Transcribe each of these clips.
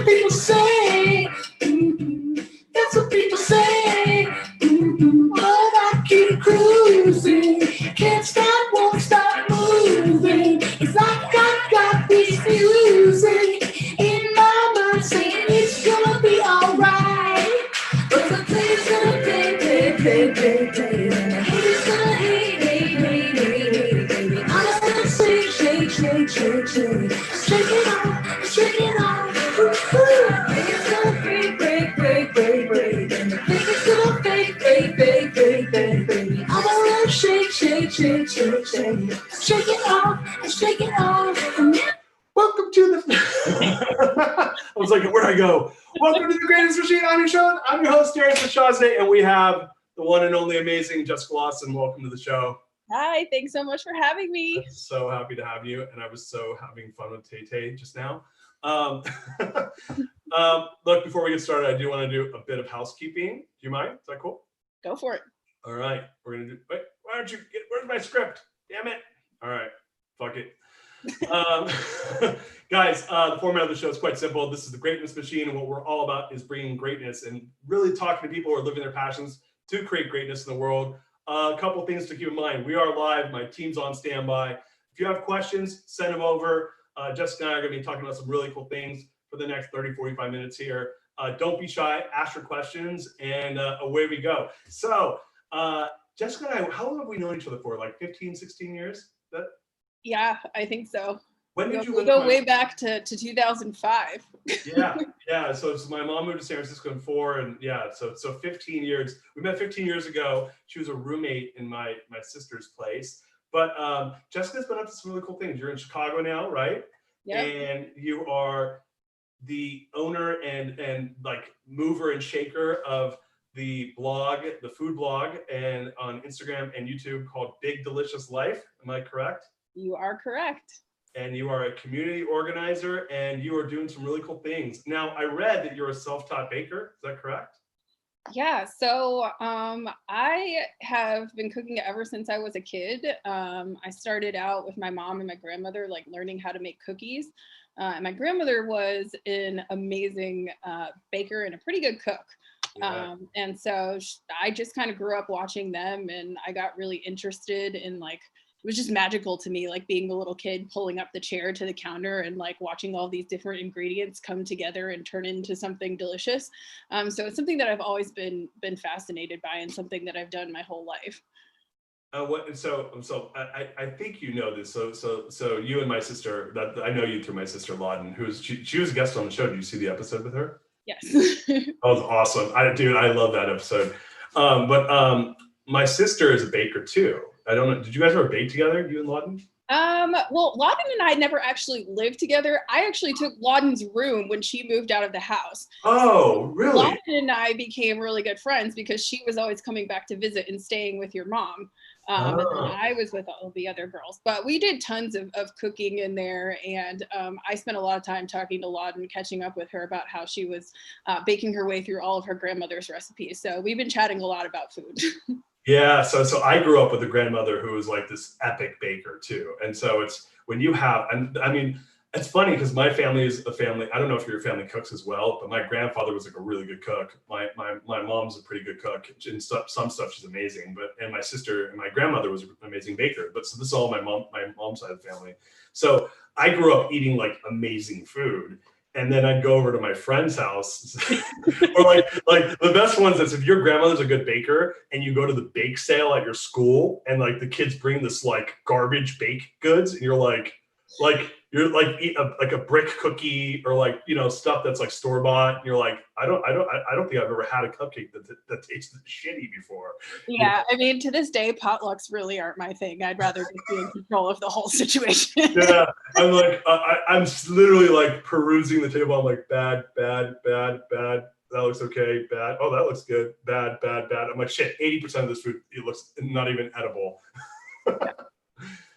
what people say. That's what people say. But I keep cruising. Can't stop, won't stop moving. It's like I got this music in my mind saying it's gonna be alright. But the player's gonna play. And the hater's gonna hate, baby. I'm just gonna shake. Shake it off. Ooh. It's gonna break. And the player's gonna fake, baby. I'm gonna shake. Shake it off. Welcome to the. I was like, where'd I go? Welcome to the Greatest Machine. I'm your host, Darius Mirshahzadeh, and we have the one and only amazing Jessica Lawson. Welcome to the show. Hi, thanks so much for having me. I'm so happy to have you, and I was so having fun with Tay just now. Look, before we get started, I do want to do a bit of housekeeping. Do you mind? Is that cool? Go for it. All right, we're gonna do. Wait, where's my script? Damn it! All right, fuck it. Guys, the format of the show is quite simple. This is the Greatness Machine, and what we're all about is bringing greatness and really talking to people who are living their passions to create greatness in the world. A couple things to keep in mind. We are live. My team's on standby. If you have questions, send them over. Jessica and I are going to be talking about some really cool things for the next 30, 45 minutes here. Don't be shy. Ask your questions, and away we go. So, Jessica and I, how long have we known each other for? Like 15, 16 years? Yeah, I think so. When did you we go way back to 2005. Yeah. So my mom moved to San Francisco in 2004, and yeah, so 15 years. We met 15 years ago. She was a roommate in my sister's place. But Jessica's been up to some really cool things. You're in Chicago now, right? Yeah. And you are the owner and like mover and shaker of the blog, the food blog, and on Instagram and YouTube called Big Delicious Life. Am I correct? You are correct. And you are a community organizer, and you are doing some really cool things. Now, I read that you're a self-taught baker. Is that correct? Yeah, so I have been cooking ever since I was a kid. I started out with my mom and my grandmother, like learning how to make cookies. And my grandmother was an amazing baker and a pretty good cook. Yeah. And so I just kind of grew up watching them, and I got really interested in like, it was just magical to me, like being a little kid pulling up the chair to the counter and like watching all these different ingredients come together and turn into something delicious. So it's something that I've always been fascinated by, and something that I've done my whole life. So I think you know this. So you and my sister, that I know you through my sister Lawden, she was a guest on the show. Did you see the episode with her? Yes. That was awesome. I love that episode. But my sister is a baker too. I don't know. Did you guys ever bake together, you and Lawden? Well, Lawden and I never actually lived together. I actually took Lawden's room when she moved out of the house. Oh, really? Lawden and I became really good friends because she was always coming back to visit and staying with your mom. And then I was with all the other girls. But we did tons of cooking in there. And I spent a lot of time talking to Lawden, catching up with her about how she was baking her way through all of her grandmother's recipes. So we've been chatting a lot about food. Yeah, so I grew up with a grandmother who was like this epic baker too. And so it's when you have, and I mean, it's funny because my family is a family, I don't know if your family cooks as well, but my grandfather was like a really good cook. My mom's a pretty good cook. And some stuff she's amazing, and my sister and my grandmother was an amazing baker. But so this is all my mom's side of the family. So I grew up eating like amazing food. And then I'd go over to my friend's house, or like the best ones is if your grandmother's a good baker and you go to the bake sale at your school and like the kids bring this like garbage baked goods and you're like eat a brick cookie or like, you know, stuff that's like store bought. And you're like, I don't think I've ever had a cupcake that tasted shitty before. Yeah, I mean, to this day, potlucks really aren't my thing. I'd rather just be in control of the whole situation. Yeah, I'm like, I'm literally like perusing the table. I'm like, bad. That looks okay. Bad. Oh, that looks good. Bad. I'm like, shit. 80% of this food, it looks not even edible.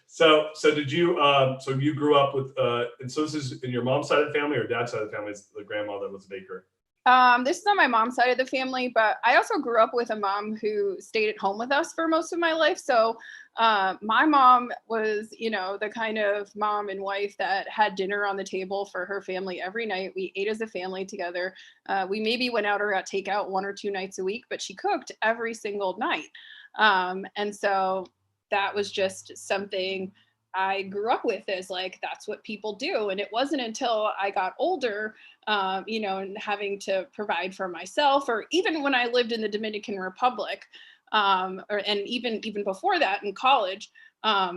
So did you? So you grew up with, and so this is in your mom's side of the family or dad's side of the family? The grandmother was a baker. This is on my mom's side of the family, but I also grew up with a mom who stayed at home with us for most of my life. So my mom was, the kind of mom and wife that had dinner on the table for her family every night. We ate as a family together. We maybe went out or got takeout 1 or 2 nights a week, but she cooked every single night. And so that was just something I grew up with, is like, that's what people do. And it wasn't until I got older, and having to provide for myself, or even when I lived in the Dominican Republic, and even before that in college, I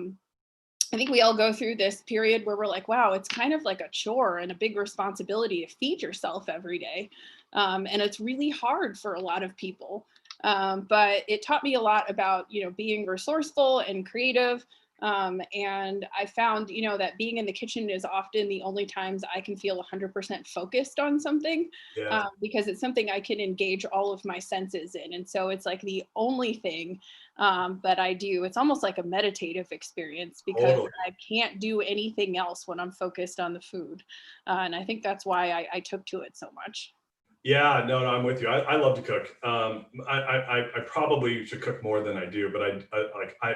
think we all go through this period where we're like, wow, it's kind of like a chore and a big responsibility to feed yourself every day. And it's really hard for a lot of people. But it taught me a lot about, being resourceful and creative. And I found, that being in the kitchen is often the only times I can feel 100% focused on something, Yeah. because it's something I can engage all of my senses in. And so it's like the only thing that I do. It's almost like a meditative experience, because Totally. I can't do anything else when I'm focused on the food. And I think that's why I took to it so much. Yeah, no, I'm with you. I love to cook. I probably should cook more than I do, but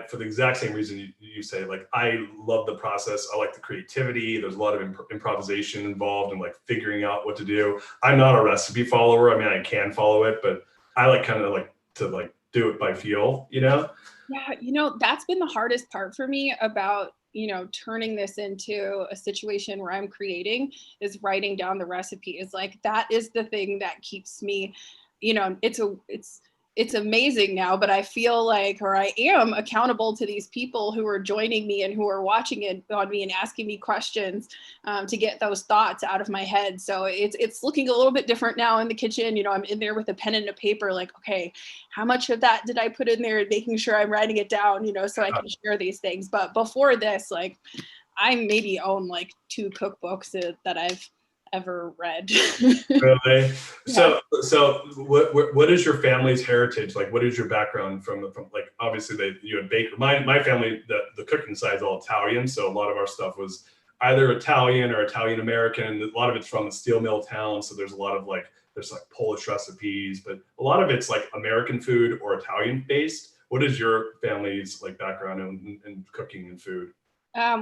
for the exact same reason you say, like, I love the process. I like the creativity. There's a lot of improvisation involved and like figuring out what to do. I'm not a recipe follower. I mean, I can follow it, but I like kind of like to like do it by feel, you know? Yeah, that's been the hardest part for me about, turning this into a situation where I'm creating, is writing down the recipe. Is like, that is the thing that keeps me, it's amazing now, but I feel like, or I am accountable to these people who are joining me and who are watching it on me and asking me questions, to get those thoughts out of my head. So it's looking a little bit different now in the kitchen. I'm in there with a pen and a paper, like, okay, how much of that did I put in there, and making sure I'm writing it down, so I can share these things. But before this, like, I maybe own like 2 cookbooks that I've ever read. Really? Yeah. So what is your family's heritage? Like, what is your background from like, obviously you had baker. My family, the cooking side is all Italian. So a lot of our stuff was either Italian or Italian American. And a lot of it's from the steel mill town. So there's a lot of like, there's like Polish recipes, but a lot of it's like American food or Italian based. What is your family's like background in cooking and food?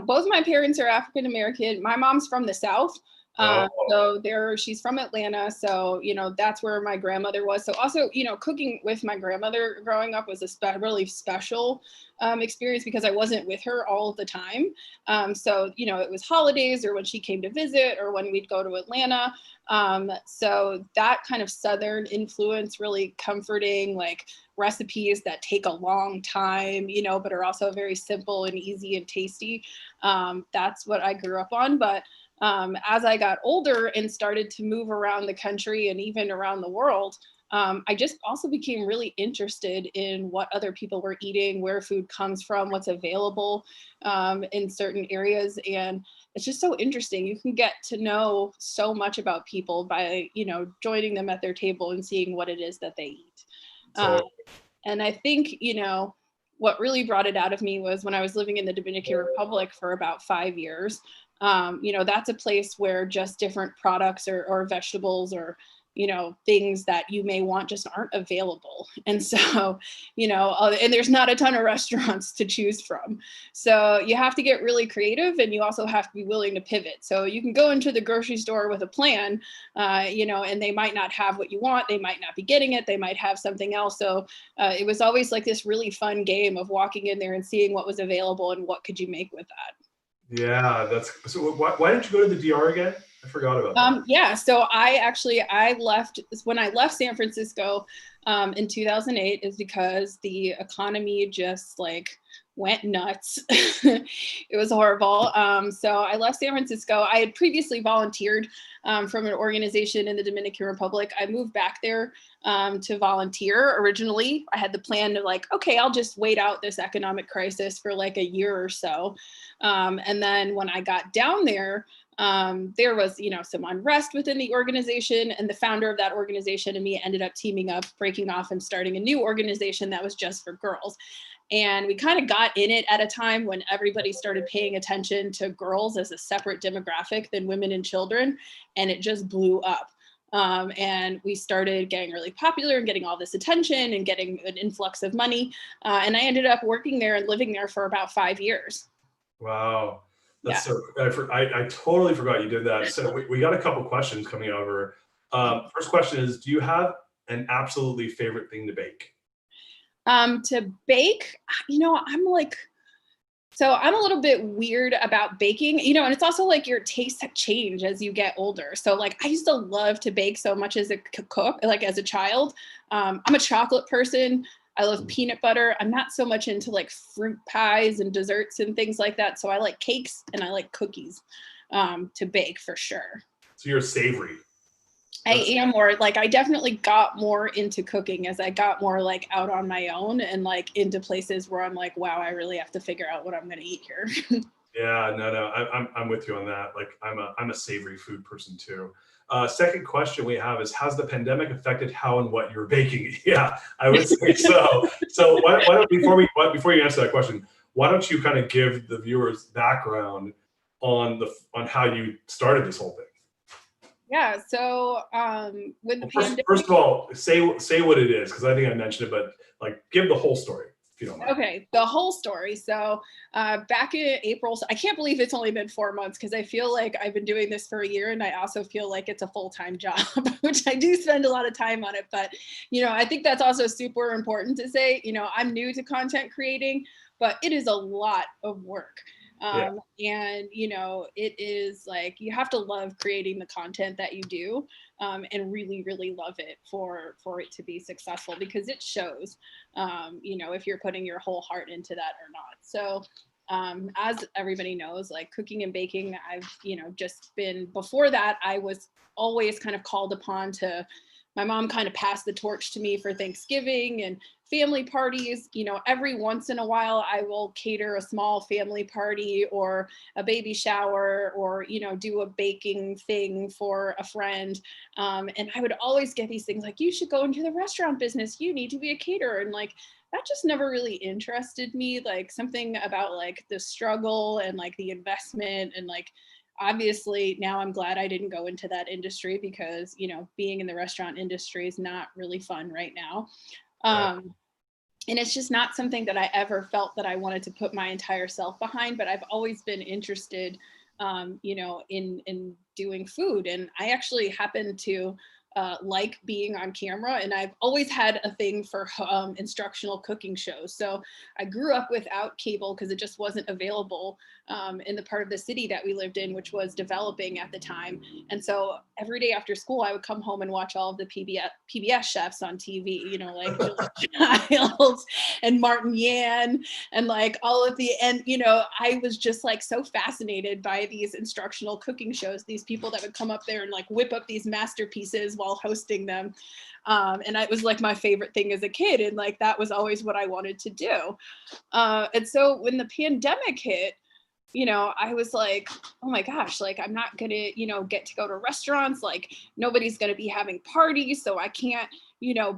Both my parents are African American. My mom's from the South. Oh, She's from Atlanta. So, that's where my grandmother was. So also, cooking with my grandmother growing up was a really special experience, because I wasn't with her all of the time. So, it was holidays, or when she came to visit, or when we'd go to Atlanta. So that kind of Southern influence, really comforting, like recipes that take a long time, but are also very simple and easy and tasty. That's what I grew up on. But as I got older and started to move around the country and even around the world, I just also became really interested in what other people were eating, where food comes from, what's available in certain areas. And it's just so interesting. You can get to know so much about people by, joining them at their table and seeing what it is that they eat. Uh, so and I think, what really brought it out of me was when I was living in the Dominican Republic for about 5 years. That's a place where just different products or vegetables, or, things that you may want just aren't available. And so, and there's not a ton of restaurants to choose from. So you have to get really creative, and you also have to be willing to pivot. So you can go into the grocery store with a plan, and they might not have what you want. They might not be getting it. They might have something else. So it was always like this really fun game of walking in there and seeing what was available and what could you make with that. yeah, that's so. Why did you go to the DR again? I forgot about that. Yeah, so I left when I left San Francisco in 2008, is because the economy just like went nuts. It was horrible. So I left San Francisco. I had previously volunteered from an organization in the Dominican Republic. I moved back there to volunteer originally. I had the plan to like, okay, I'll just wait out this economic crisis for like a year or so. And then when I got down there, there was, some unrest within the organization, and the founder of that organization and me ended up teaming up, breaking off and starting a new organization that was just for girls. And we kind of got in it at a time when everybody started paying attention to girls as a separate demographic than women and children. And it just blew up. And we started getting really popular and getting all this attention and getting an influx of money. And I ended up working there and living there for about 5 years. Wow. Yeah. That's so, I totally forgot you did that. So we got a couple questions coming over. First question is, do you have an absolutely favorite thing to bake? To bake, I'm like, so I'm a little bit weird about baking, and it's also like your tastes change as you get older. So like I used to love to bake so much as a cook, like as a child. I'm a chocolate person. I love peanut butter. I'm not so much into like fruit pies and desserts and things like that. So I like cakes and I like cookies to bake for sure. So you're savory. I am more like I definitely got more into cooking as I got more like out on my own and like into places where I'm like, wow, I really have to figure out what I'm gonna eat here. Yeah, no, I'm with you on that. Like I'm a savory food person too. Second question we have is, has the pandemic affected how and what you're baking? Yeah, I would say so. So why don't before you answer that question, why don't you kind of give the viewers background on how you started this whole thing? Yeah, so with the Well, pandemic. first of all, say what it is, because I think I mentioned it, but like give the whole story if you don't mind. Okay, the whole story. So back in April, so I can't believe it's only been 4 months because I feel like I've been doing this for a year and I also feel like it's a full-time job, which I do spend a lot of time on it. But, I think that's also super important to say, I'm new to content creating, but it is a lot of work. Yeah, And, it is like you have to love creating the content that you do and really, really love it for it to be successful because it shows if you're putting your whole heart into that or not. So as everybody knows, like cooking and baking, I've, just been before that, I was always kind of called upon to, my mom kind of passed the torch to me for Thanksgiving and family parties. Every once in a while, I will cater a small family party or a baby shower or, do a baking thing for a friend. And I would always get these things like, you should go into the restaurant business. You need to be a caterer. And like, that just never really interested me. Like something about like the struggle and like the investment and like, obviously now I'm glad I didn't go into that industry because, being in the restaurant industry is not really fun right now. right. And it's just not something that I ever felt that I wanted to put my entire self behind, but I've always been interested, in doing food. And I actually happen to like being on camera, and I've always had a thing for instructional cooking shows. So I grew up without cable because it just wasn't available in the part of the city that we lived in, which was developing at the time. And so every day after school, I would come home and watch all of the PBS chefs on TV, like Julia Childs and Martin Yan and like all of the, and, I was just like so fascinated by these instructional cooking shows, these people that would come up there and like whip up these masterpieces while hosting them. And it was like my favorite thing as a kid. And like, that was always what I wanted to do. And so when the pandemic hit, I was like, oh my gosh, like I'm not gonna, get to go to restaurants, like nobody's gonna be having parties, so I can't,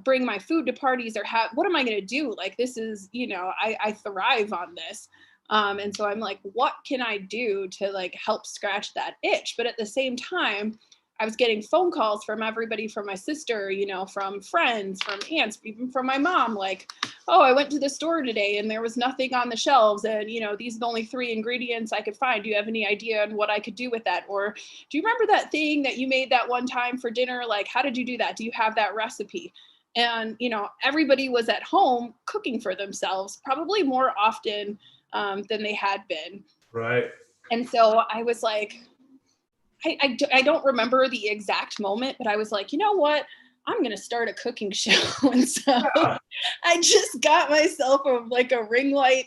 bring my food to parties or what am I gonna do? Like this is, I thrive on this. And so I'm like, what can I do to like help scratch that itch? But at the same time, I was getting phone calls from everybody, from my sister, from friends, from aunts, even from my mom, like, oh, I went to the store today and there was nothing on the shelves. And, these are the only 3 ingredients I could find. Do you have any idea on what I could do with that? Or do you remember that thing that you made that one time for dinner? Like, how did you do that? Do you have that recipe? And, everybody was at home cooking for themselves, probably more often than they had been. Right. And so I was like, I don't remember the exact moment, but I was like, you know what? I'm going to start a cooking show. And so Yeah. I just got myself a ring light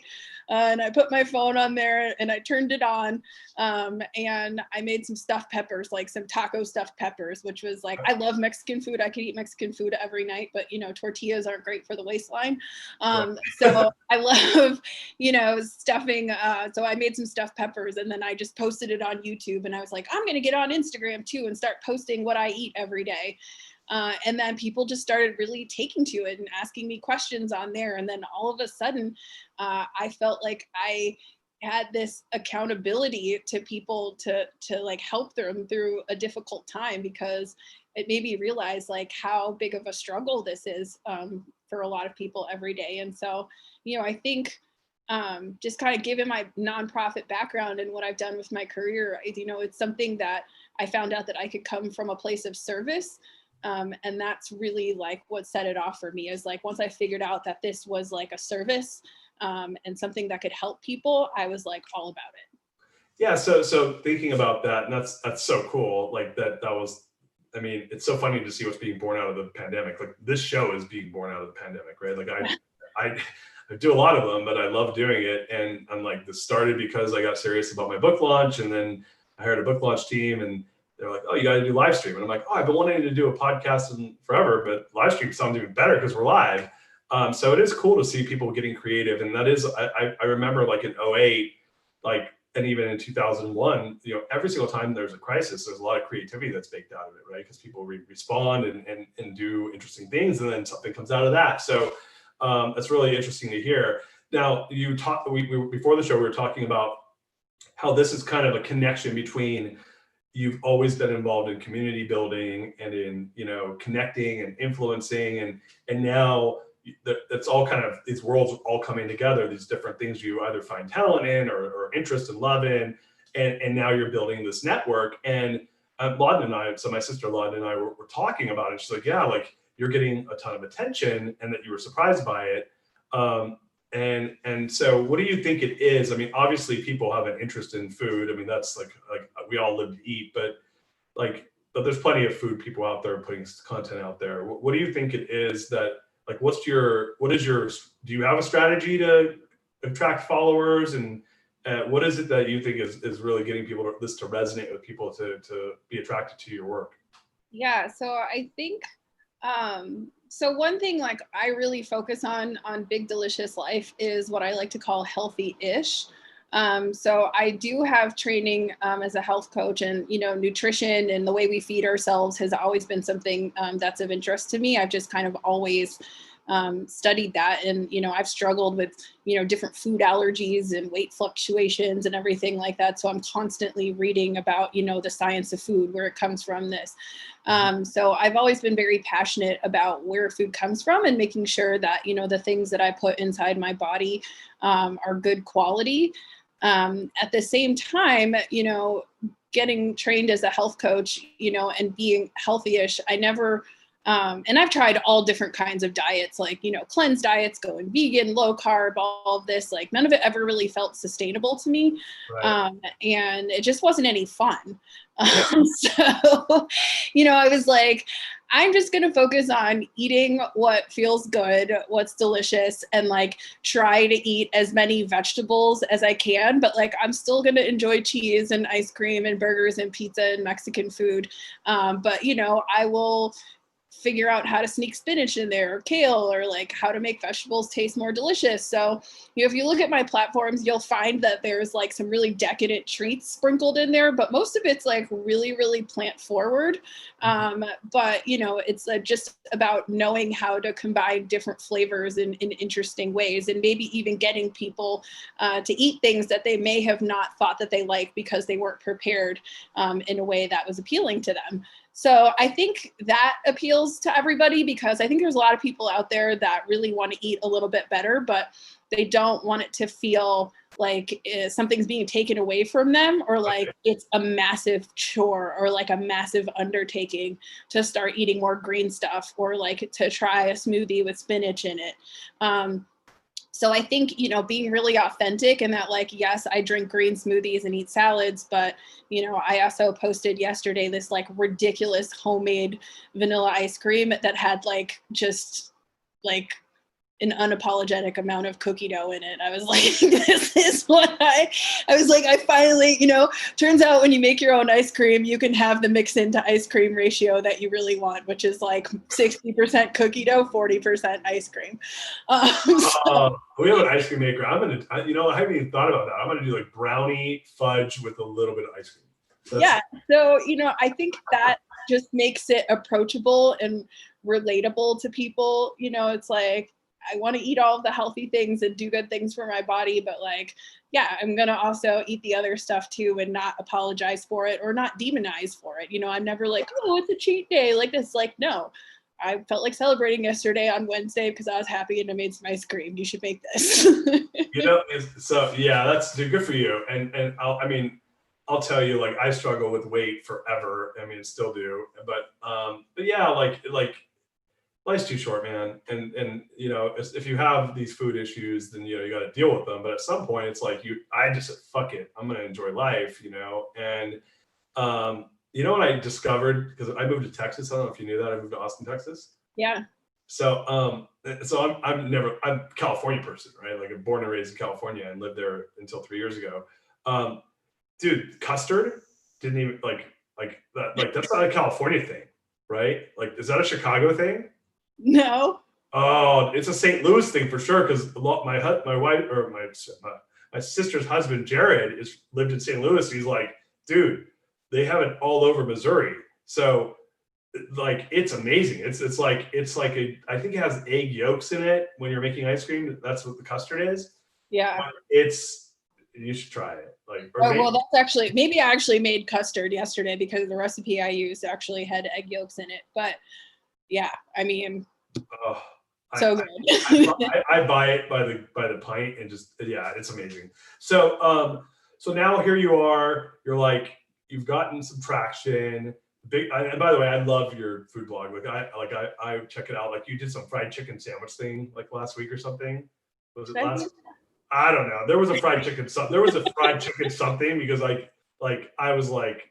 and I put my phone on there and I turned it on. And I made some stuffed peppers, like some taco stuffed peppers, which was like, I love Mexican food. I could eat Mexican food every night, but tortillas aren't great for the waistline. Right. So I love, stuffing. So I made some stuffed peppers and then I just posted it on YouTube and I was like, I'm going to get on Instagram too and start posting what I eat every day. And then people just started really taking to it and asking me questions on there. And then all of a sudden, I felt like I had this accountability to people to like help them through a difficult time, because it made me realize like how big of a struggle this is for a lot of people every day. And so, I think just kind of given my nonprofit background and what I've done with my career, it's something that I found out that I could come from a place of service. And that's really like what set it off for me, is like once I figured out that this was like a service and something that could help people, I was like all about it. Yeah. So thinking about that, and that's so cool. Like that was, I mean, it's so funny to see what's being born out of the pandemic. Like this show is being born out of the pandemic, right? Like I do a lot of them, but I love doing it. And I'm like, this started because I got serious about my book launch, and then I hired a book launch team, and they're like, oh, you got to do live stream. And I'm like, oh, I've been wanting to do a podcast forever, but live stream sounds even better because we're live. So it is cool to see people getting creative. And that is, I remember like in '08, like, and even in 2001, every single time there's a crisis, there's a lot of creativity that's baked out of it, right? Because people respond and do interesting things, and then something comes out of that. So that's really interesting to hear. Now, you talked, before the show, we were talking about how this is kind of a connection between, you've always been involved in community building and in, connecting and influencing, and now that's all kind of, these worlds all coming together, these different things you either find talent in or interest and love in, and now you're building this network. And Lauden and I, so my sister Lauden and I were talking about it. She's like, yeah, like you're getting a ton of attention, and that you were surprised by it. And so what do you think it is? I mean, obviously people have an interest in food. I mean, that's like we all live to eat, but there's plenty of food people out there putting content out there. What do you think it is that, like, do you have a strategy to attract followers? And what is it that you think is really getting people to resonate with people to be attracted to your work? Yeah. So I think, so one thing like I really focus on Big Delicious Life is what I like to call healthy-ish. So I do have training as a health coach, and nutrition and the way we feed ourselves has always been something that's of interest to me. I've just kind of always studied that, and I've struggled with different food allergies and weight fluctuations and everything like that. So I'm constantly reading about the science of food, where it comes from. So I've always been very passionate about where food comes from, and making sure that the things that I put inside my body are good quality. At the same time, getting trained as a health coach, and being healthy-ish, I never, and I've tried all different kinds of diets, like, cleanse diets, going vegan, low carb, all of this, like none of it ever really felt sustainable to me. Right. And it just wasn't any fun. So, I was like, I'm just going to focus on eating what feels good, what's delicious, and like try to eat as many vegetables as I can. But like, I'm still going to enjoy cheese and ice cream and burgers and pizza and Mexican food. But, I will figure out how to sneak spinach in there, or kale, or like how to make vegetables taste more delicious. So, if you look at my platforms, you'll find that there's like some really decadent treats sprinkled in there, but most of it's like really, really plant forward. But it's just about knowing how to combine different flavors in interesting ways, and maybe even getting people to eat things that they may have not thought that they liked because they weren't prepared in a way that was appealing to them. So I think that appeals to everybody, because I think there's a lot of people out there that really want to eat a little bit better, but they don't want it to feel like something's being taken away from them, or like it's a massive chore, or like a massive undertaking to start eating more green stuff, or like to try a smoothie with spinach in it. So I think, being really authentic, and that like, yes, I drink green smoothies and eat salads, but, I also posted yesterday this like ridiculous homemade vanilla ice cream that had like just like an unapologetic amount of cookie dough in it. I was like, this is what I was like, I finally, turns out when you make your own ice cream, you can have the mix into ice cream ratio that you really want, which is like 60% cookie dough, 40% ice cream. We have an ice cream maker. I haven't even thought about that. I'm going to do like brownie fudge with a little bit of ice cream. Yeah. So, I think that just makes it approachable and relatable to people. It's like, I want to eat all of the healthy things and do good things for my body, but like, yeah, I'm going to also eat the other stuff too and not apologize for it or not demonize for it. You know, I'm never like, oh, it's a cheat day. Like this, like, no, I felt like celebrating yesterday on Wednesday because I was happy and I made some ice cream. You should make this. You know, so yeah, that's good for you. And I mean, I'll tell you, like I struggle with weight forever. I mean, still do, but yeah, like life's too short, man. And you know, if you have these food issues, then you know you got to deal with them. But at some point, it's like I just said, fuck it, I'm gonna enjoy life, you know. And you know what I discovered because I moved to Texas. I don't know if you knew that. I moved to Austin, Texas. Yeah. So I'm a California person, right? Like I'm born and raised in California and lived there until 3 years ago. Um, dude, custard didn't even like that. Like that's not a California thing, right? Like, is that a Chicago thing? No. Oh, it's a St. Louis thing for sure. Because my wife or my sister's husband Jared is lived in St. Louis. He's like, dude, they have it all over Missouri. So like it's amazing. It's like I think it has egg yolks in it when you're making ice cream. That's what the custard is. Yeah. But you should try it. Like, oh, well, that's actually, maybe I actually made custard yesterday because the recipe I used actually had egg yolks in it. But yeah, I mean, oh, so good. I buy it by the pint and just, yeah, it's amazing. So so now here you are. You're like, you've gotten some traction. And by the way, I love your food blog. I check it out. Like you did some fried chicken sandwich thing like last week or something. Was it last? I don't know. There was a fried chicken something. There was a fried chicken something because I was like,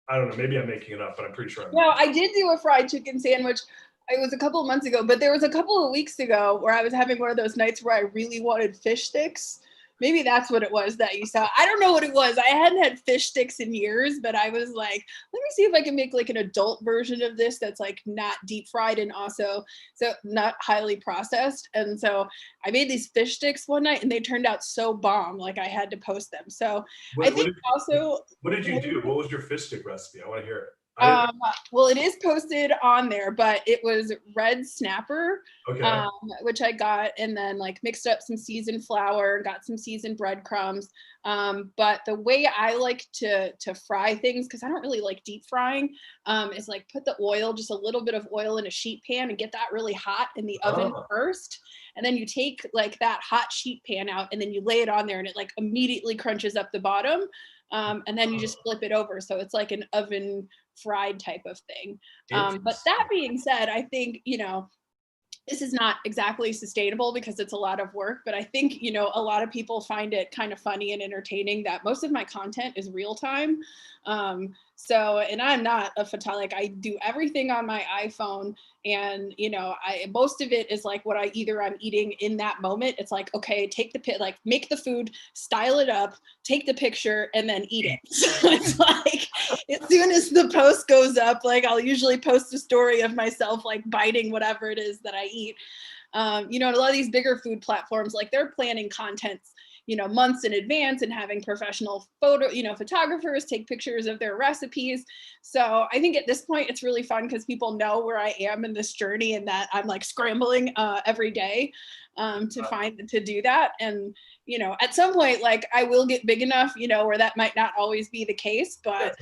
I don't know. Maybe I'm making it up, but I'm pretty sure. No, I did do a fried chicken sandwich. It was a couple of months ago, but there was a couple of weeks ago where I was having one of those nights where I really wanted fish sticks. Maybe that's what it was that you saw. I don't know what it was. I hadn't had fish sticks in years, but I was like, let me see if I can make like an adult version of this that's like not deep fried and also so not highly processed. And so I made these fish sticks one night and they turned out so bomb, like I had to post them. So I think also. What did you do? What was your fish stick recipe? I want to hear it. Well, it is posted on there, but it was red snapper, okay. Which I got and then like mixed up some seasoned flour, got some seasoned breadcrumbs. But the way I like to fry things, because I don't really like deep frying, is like put the oil, just a little bit of oil in a sheet pan and get that really hot in the oven first. And then you take like that hot sheet pan out and then you lay it on there and it like immediately crunches up the bottom. And then you just flip it over. So it's like an oven fried type of thing. But that being said, I think, you know, this is not exactly sustainable because it's a lot of work, but I think, you know, a lot of people find it kind of funny and entertaining that most of my content is real time. So, and I'm not a photographer, like I do everything on my iPhone and, you know, most of it is like what I'm eating in that moment. It's like, okay, take the like make the food, style it up, take the picture and then eat it. So it's like, as soon as the post goes up, like I'll usually post a story of myself, like biting whatever it is that I eat. You know, a lot of these bigger food platforms, like they're planning contents, you know, months in advance and having professional photographers take pictures of their recipes. So I think at this point it's really fun because people know where I am in this journey and that I'm like scrambling every day to do that. And, you know, at some point, like I will get big enough, you know, where that might not always be the case, but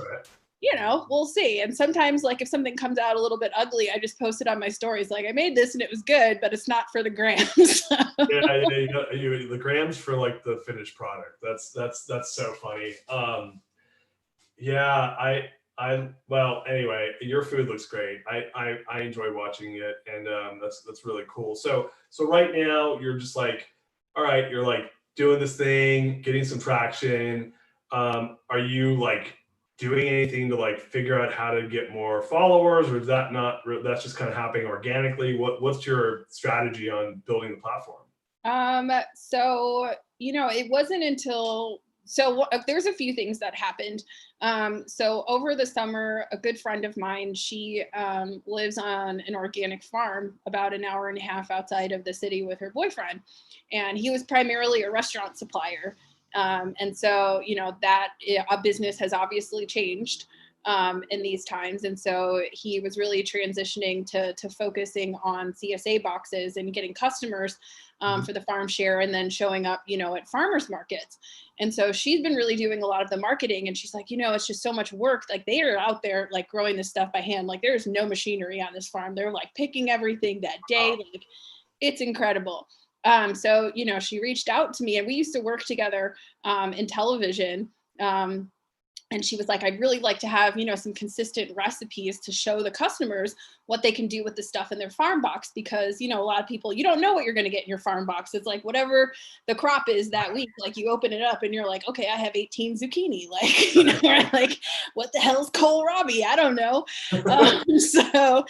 you know, we'll see. And sometimes like if something comes out a little bit ugly, I just post it on my stories. Like I made this and it was good, but it's not for the grams. Yeah, the grams for like the finished product. That's so funny. Yeah, well, anyway, your food looks great. I enjoy watching it and that's really cool. So right now you're just like, all right, you're like doing this thing, getting some traction. Are you like doing anything to like figure out how to get more followers, or is that not that's just kind of happening organically? What's your strategy on building the platform? So, you know, it wasn't until there's a few things that happened. So over the summer, a good friend of mine, she lives on an organic farm about an hour and a half outside of the city with her boyfriend. And he was primarily a restaurant supplier. And so, you know, that a business has obviously changed. in these times. And so he was really transitioning to focusing on CSA boxes and getting customers for the farm share, and then showing up, at farmers markets. And so she's been really doing a lot of the marketing, and she's like, it's just so much work. Like, they are out there like growing this stuff by hand. Like, there's no machinery on this farm. They're like picking everything that day. Like, it's incredible. So, she reached out to me, and we used to work together in television. And she was like, I'd really like to have, some consistent recipes to show the customers what they can do with the stuff in their farm box. Because, a lot of people, you don't know what you're going to get in your farm box. It's like whatever the crop is that week, like you open it up and you're like, okay, I have 18 zucchini. Like, or like, what the hell's kohlrabi? I don't know. So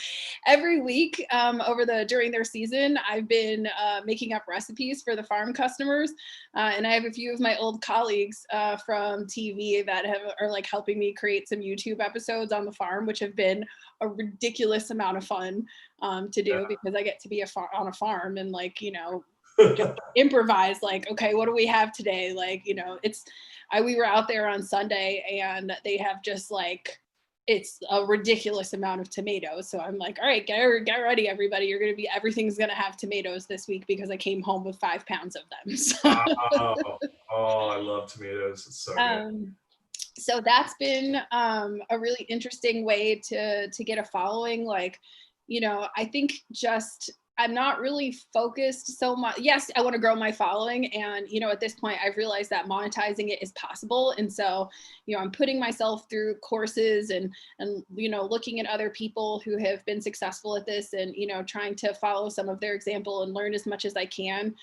every week during their season, I've been making up recipes for the farm customers. And I have a few of my old colleagues from TV that are like helping me create some YouTube episodes on the farm, which have been a ridiculous amount of fun to do, because I get to be on a farm and like, just improvise, like, okay, what do we have today? Like, we were out there on Sunday, and they have just like, it's a ridiculous amount of tomatoes. So I'm like, all right, get ready, everybody. Everything's going to have tomatoes this week, because I came home with 5 pounds of them. So. Oh, I love tomatoes. It's so good. So that's been a really interesting way to get a following. Like, I think just, I'm not really focused so much. Yes, I want to grow my following. And, at this point, I've realized that monetizing it is possible. And so, I'm putting myself through courses and, looking at other people who have been successful at this, and, trying to follow some of their example and learn as much as I can.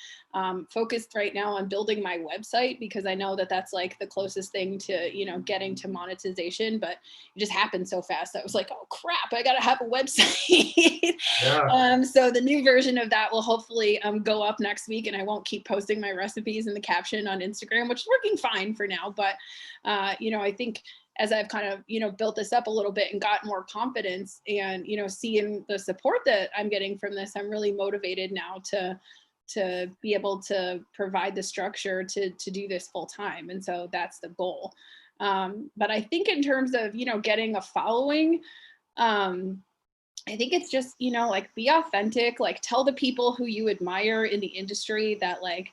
Focused right now on building my website, because I know that that's like the closest thing to, getting to monetization, but it just happened so fast. I was like, oh crap, I got to have a website. Yeah. So the new version of that will hopefully go up next week, and I won't keep posting my recipes in the caption on Instagram, which is working fine for now. But, I think as I've kind of, built this up a little bit and got more confidence, and, seeing the support that I'm getting from this, I'm really motivated now to be able to provide the structure to do this full time. And so that's the goal. But I think in terms of, getting a following, I think it's just, like, be authentic, like tell the people who you admire in the industry that like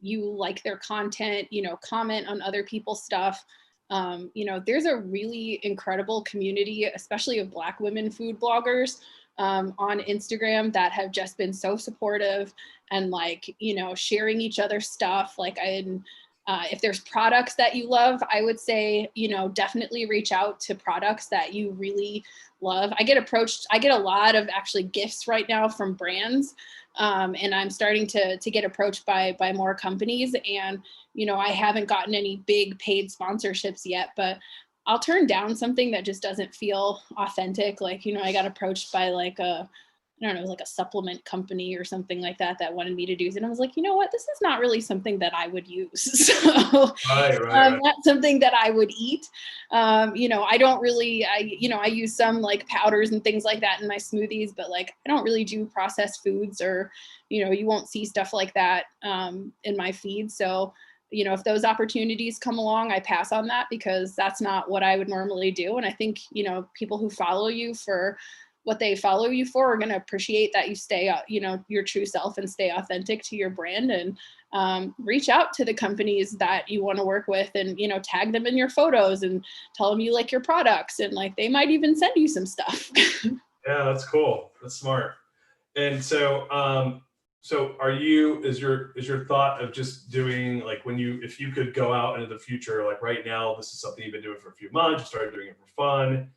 you like their content, comment on other people's stuff. There's a really incredible community, especially of Black women food bloggers on Instagram, that have just been so supportive, and like, sharing each other's stuff. Like, if there's products that you love, I would say, definitely reach out to products that you really love. I get a lot of actually gifts right now from brands. And I'm starting to get approached by more companies, and, I haven't gotten any big paid sponsorships yet, but I'll turn down something that just doesn't feel authentic. Like, I got approached by like like a supplement company or something like that wanted me to do it. And I was like, you know what, this is not really something that I would use. So Right. not something that I would eat. I don't really, I use some like powders and things like that in my smoothies, but like, I don't really do processed foods, or, you won't see stuff like that in my feed. So, if those opportunities come along, I pass on that, because that's not what I would normally do. And I think, people who follow you for what they follow you for are going to appreciate that you stay, your true self, and stay authentic to your brand, and reach out to the companies that you want to work with, and, tag them in your photos and tell them you like your products, and like, they might even send you some stuff. Yeah, that's cool. That's smart. And so, is your thought of just doing like, if you could go out into the future, like right now, this is something you've been doing for a few months, you started doing it for fun,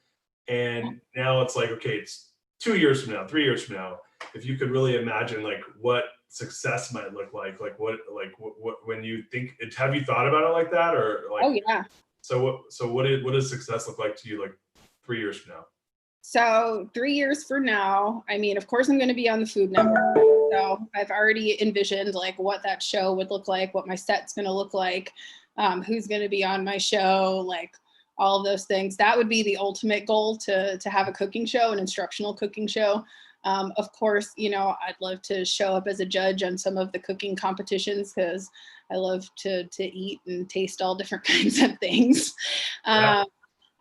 and now it's like, okay, it's 2 years from now, 3 years from now, if you could really imagine like what success might look like what when you think it, have you thought about it like that, or like, Oh yeah. so what does success look like to you, like 3 years from now? So 3 years from now, I mean, of course I'm going to be on the Food Network. So I've already envisioned like what that show would look like, what my set's going to look like, who's going to be on my show, like all of those things. That would be the ultimate goal, to have a cooking show, an instructional cooking show. Of course, I'd love to show up as a judge on some of the cooking competitions, because I love to eat and taste all different kinds of things. Yeah.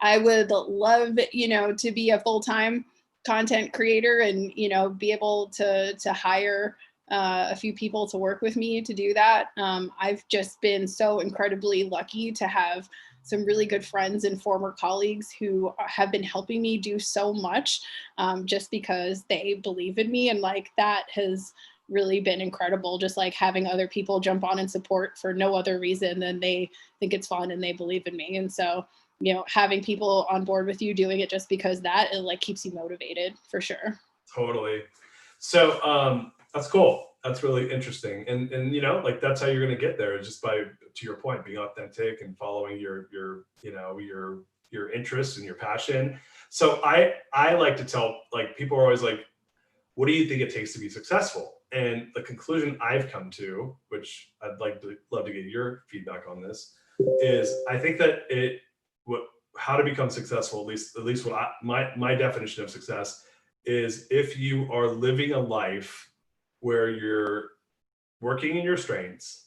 I would love, to be a full-time content creator and, be able to hire a few people to work with me to do that. I've just been so incredibly lucky to have some really good friends and former colleagues who have been helping me do so much, just because they believe in me. And like that has really been incredible, just like having other people jump on and support for no other reason than they think it's fun and they believe in me. And so, having people on board with you doing it just because that, it like keeps you motivated for sure. Totally. So that's cool. That's really interesting. And like that's how you're gonna get there, is just by, to your point, being authentic and following your interests and your passion. So I like to tell, like, people are always like, what do you think it takes to be successful? And the conclusion I've come to, which I'd love to get your feedback on this, is I think that how to become successful, at least what my definition of success is, if you are living a life where you're working in your strengths,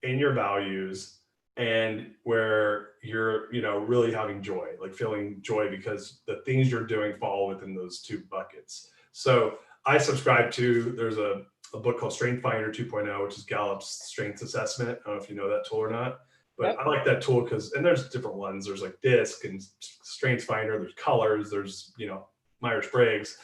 in your values, and where you're really having joy, like feeling joy because the things you're doing fall within those two buckets. So I subscribe to, there's a book called Strength Finder 2.0, which is Gallup's strengths assessment. I don't know if you know that tool or not, but Yep. I like that tool because, and there's different ones. There's like DISC and Strengths Finder, there's colors, there's, Myers-Briggs.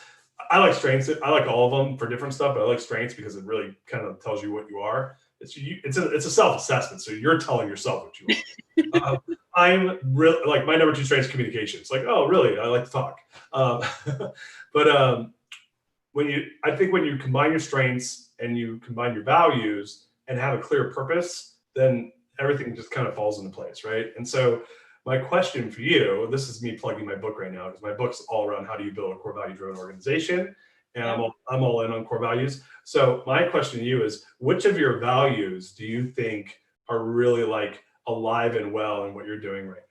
I like strengths. I like all of them for different stuff, but I like strengths because it really kind of tells you what you are. It's a self-assessment. So you're telling yourself what you are. I'm really like, my number 2 strength is communication. It's like, oh, really? I like to talk. But I think when you combine your strengths and you combine your values and have a clear purpose, then everything just kind of falls into place, right? And so my question for you, this is me plugging my book right now, because my book's all around how do you build a core value driven organization. And Yep. I'm all in on core values. So my question to you is, which of your values do you think are really like alive and well in what you're doing right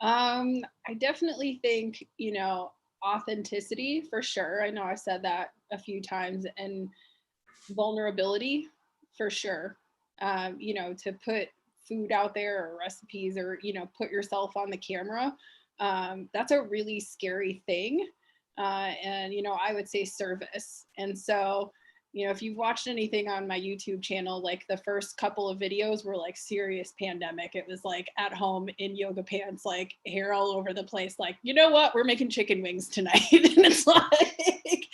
I definitely think, authenticity for sure. I know I said that a few times, and vulnerability for sure. To put food out there or recipes, or, put yourself on the camera. That's a really scary thing. And, I would say service. And so, if you've watched anything on my YouTube channel, like the first couple of videos were like serious pandemic. It was like at home in yoga pants, like hair all over the place. Like, you know what? We're making chicken wings tonight. And it's like,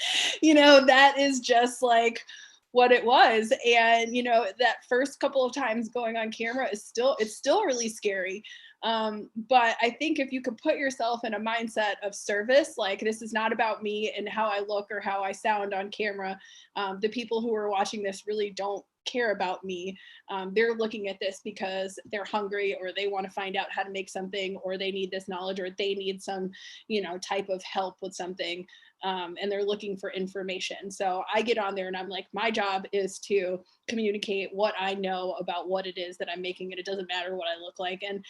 that is just like what it was. And, that first couple of times going on camera it's still really scary. But I think if you could put yourself in a mindset of service, like this is not about me and how I look or how I sound on camera. The people who are watching this really don't care about me. They're looking at this because they're hungry, or they want to find out how to make something, or they need this knowledge, or they need some, type of help with something. And they're looking for information. So I get on there and I'm like, my job is to communicate what I know about what it is that I'm making, and it doesn't matter what I look like. And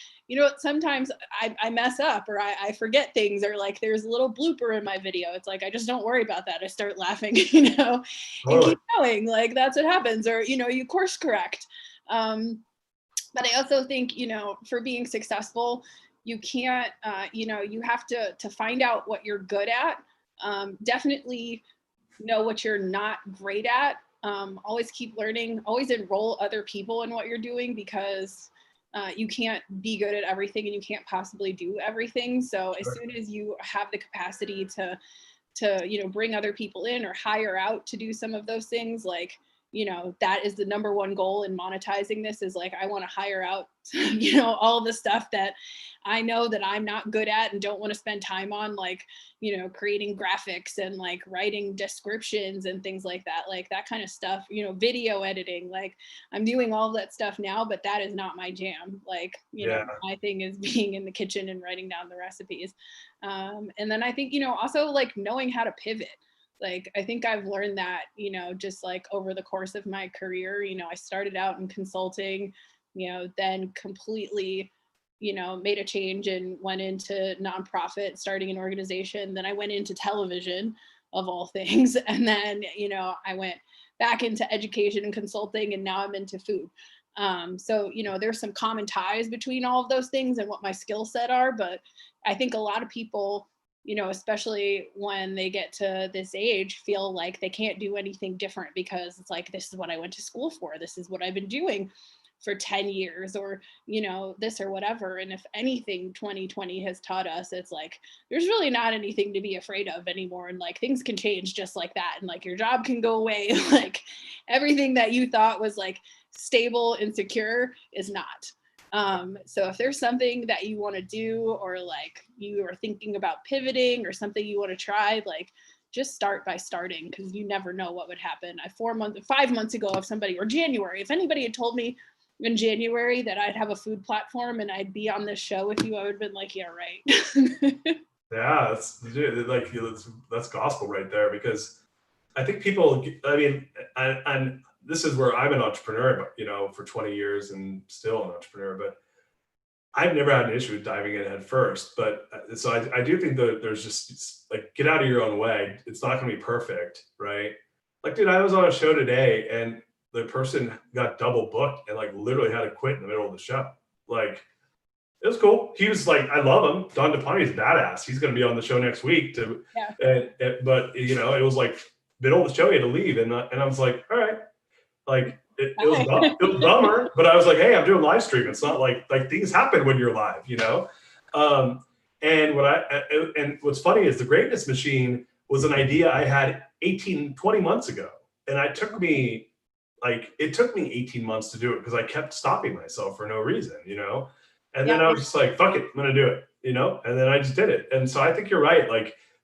sometimes I mess up, or I forget things, or like there's a little blooper in my video. It's like, I just don't worry about that. I start laughing, now? and keep going. Like that's what happens. Or, you course correct. But I also think, for being successful, you can't, you have to find out what you're good at. Definitely know what you're not great at. Always keep learning, always enroll other people in what you're doing, because you can't be good at everything and you can't possibly do everything. So as soon as you have the capacity to bring other people in or hire out to do some of those things, like that is the number one goal in monetizing this, is like I want to hire out all the stuff that I know that I'm not good at and don't want to spend time on, like creating graphics and like writing descriptions and things like that kind of stuff, video editing. Like I'm doing all that stuff now, but that is not my jam. Like my thing is being in the kitchen and writing down the recipes. And then I think also like knowing how to pivot. Like, I think I've learned that, just like over the course of my career. I started out in consulting, then completely, made a change and went into nonprofit, starting an organization. Then I went into television, of all things. And then, I went back into education and consulting, and now I'm into food. So, there's some common ties between all of those things and what my skill set are. But I think a lot of people, especially when they get to this age, feel like they can't do anything different because it's like, this is what I went to school for. This is what I've been doing for 10 years or, this or whatever. And if anything, 2020 has taught us, it's like, there's really not anything to be afraid of anymore. And like, things can change just like that. And like, your job can go away. Like everything that you thought was like stable and secure is not. So if there's something that you want to do, or like you are thinking about pivoting or something you want to try, like just start by starting, because you never know what would happen. 5 months ago, if somebody, or January, if anybody had told me in January that I'd have a food platform and I'd be on this show with you, I would have been like, yeah, right. Yeah, that's gospel right there, because I think people, I mean, and this is where I'm an entrepreneur, but for 20 years and still an entrepreneur, but I've never had an issue with diving in head first. But so I do think that there's just like, get out of your own way. It's not going to be perfect, right? Like, dude, I was on a show today and the person got double booked and like literally had to quit in the middle of the show. Like, it was cool. He was like, I love him. Don DePonte's badass. He's going to be on the show next week. But it was like middle of the show, he had to leave, and I was like, all right, like it was bummer, but I was like, hey, I'm doing live stream. It's not like things happen when you're live, And what's funny is the Greatness Machine was an idea I had 20 months ago, and it took me 18 months to do it because I kept stopping myself for no reason, And then I was just like, fuck it, I'm gonna do it, and then I just did it. And so I think you're right.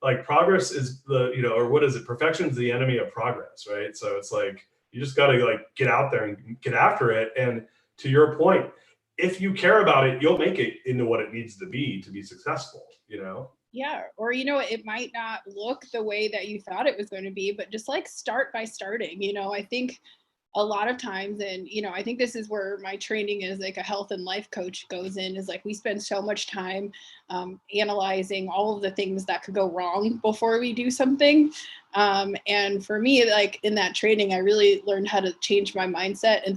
Like progress is or what is it? Perfection is the enemy of progress, right? So it's like, you just got to like get out there and get after it. And to your point, if you care about it, you'll make it into what it needs to be successful, Yeah. Or, it might not look the way that you thought it was going to be, but just like start by starting. I think a lot of times, and I think this is where my training as like a health and life coach goes in, is like we spend so much time analyzing all of the things that could go wrong before we do something. And for me, like in that training, I really learned how to change my mindset and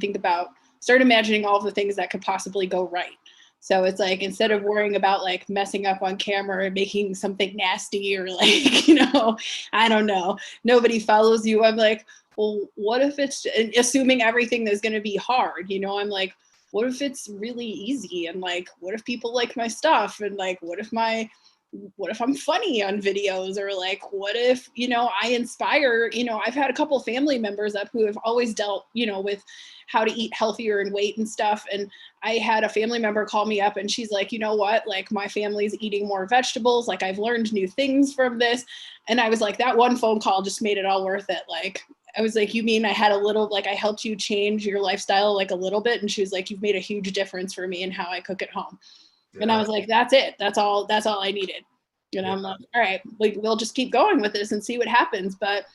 start imagining all of the things that could possibly go right. So it's like, instead of worrying about like messing up on camera and making something nasty, or like, I don't know, nobody follows you, I'm like, well, what if it's, assuming everything is going to be hard, I'm like, what if it's really easy? And like, what if people like my stuff? And like, what if I'm funny on videos? Or like, what if, I inspire, I've had a couple family members up who have always dealt, with how to eat healthier and weight and stuff. And I had a family member call me up and she's like, you know what, like my family's eating more vegetables. Like I've learned new things from this. And I was like, that one phone call just made it all worth it. Like, I was like, you mean I had a little, like I helped you change your lifestyle like a little bit? And she was like, you've made a huge difference for me in how I cook at home. Yeah. And I was like, that's it. That's all I needed. And yeah. I'm like, all right, we'll just keep going with this and see what happens. But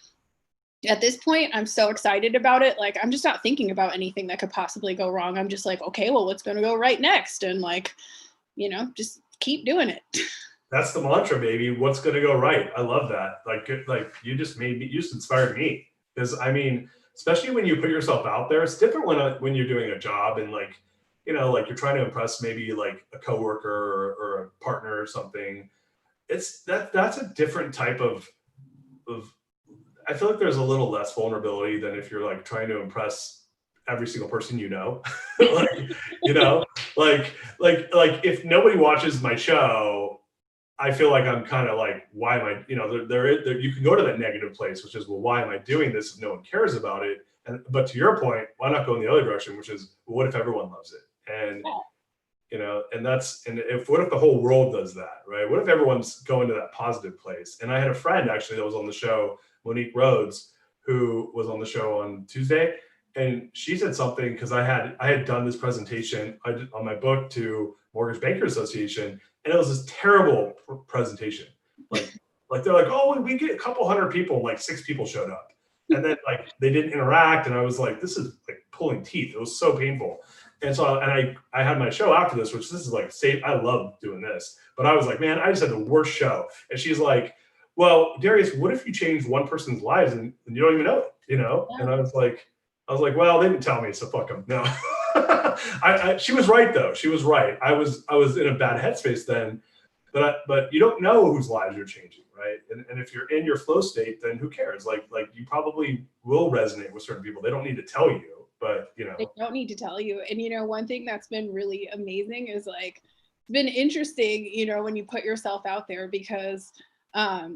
at this point, I'm so excited about it. Like, I'm just not thinking about anything that could possibly go wrong. I'm just like, okay, well, what's going to go right next? And like, just keep doing it. That's the mantra, baby. What's going to go right? I love that. Like you just inspired me. Because I mean, especially when you put yourself out there, it's different when you're doing a job and like you're trying to impress maybe like a coworker or a partner or something. That's a different type of. I feel like there's a little less vulnerability than if you're like trying to impress every single person like if nobody watches my show, I feel like I'm kind of like, why am I, there you can go to that negative place, which is, well, why am I doing this if no one cares about it? But to your point, why not go in the other direction, which is, well, what if everyone loves it? And, what if the whole world does that, right? What if everyone's going to that positive place? And I had a friend actually that was on the show, Monique Rhodes, who was on the show on Tuesday. And she said something, because I had done this presentation on my book to Mortgage Bankers Association, and it was this terrible presentation. Like they're like, oh, we get a couple hundred people, like 6 people showed up, and then like they didn't interact, and I was like, this is like pulling teeth. It was so painful. And so I had my show after this, which this is like safe. I love doing this, but I was like, man, I just had the worst show. And she's like, well, Darius, what if you change one person's lives and you don't even know it, Yeah. And I was like, well, they didn't tell me, so fuck them. No. She was right though. She was right. I was in a bad headspace then, but you don't know whose lives you're changing, right? And if you're in your flow state, then who cares? Like you probably will resonate with certain people. They don't need to tell you, but They don't need to tell you. And one thing that's been really amazing is like, it's been interesting, when you put yourself out there, because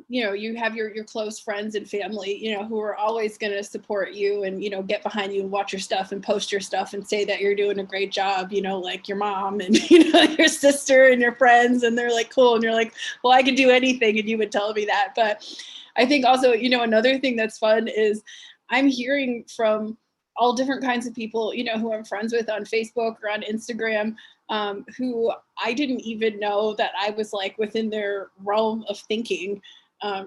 you have your close friends and family, who are always going to support you and, get behind you and watch your stuff and post your stuff and say that you're doing a great job, like your mom and, your sister and your friends. And they're like, cool. And you're like, well, I can do anything. And you would tell me that. But I think also, another thing that's fun is I'm hearing from all different kinds of people, who I'm friends with on Facebook or on Instagram, who I didn't even know that I was like within their realm of thinking,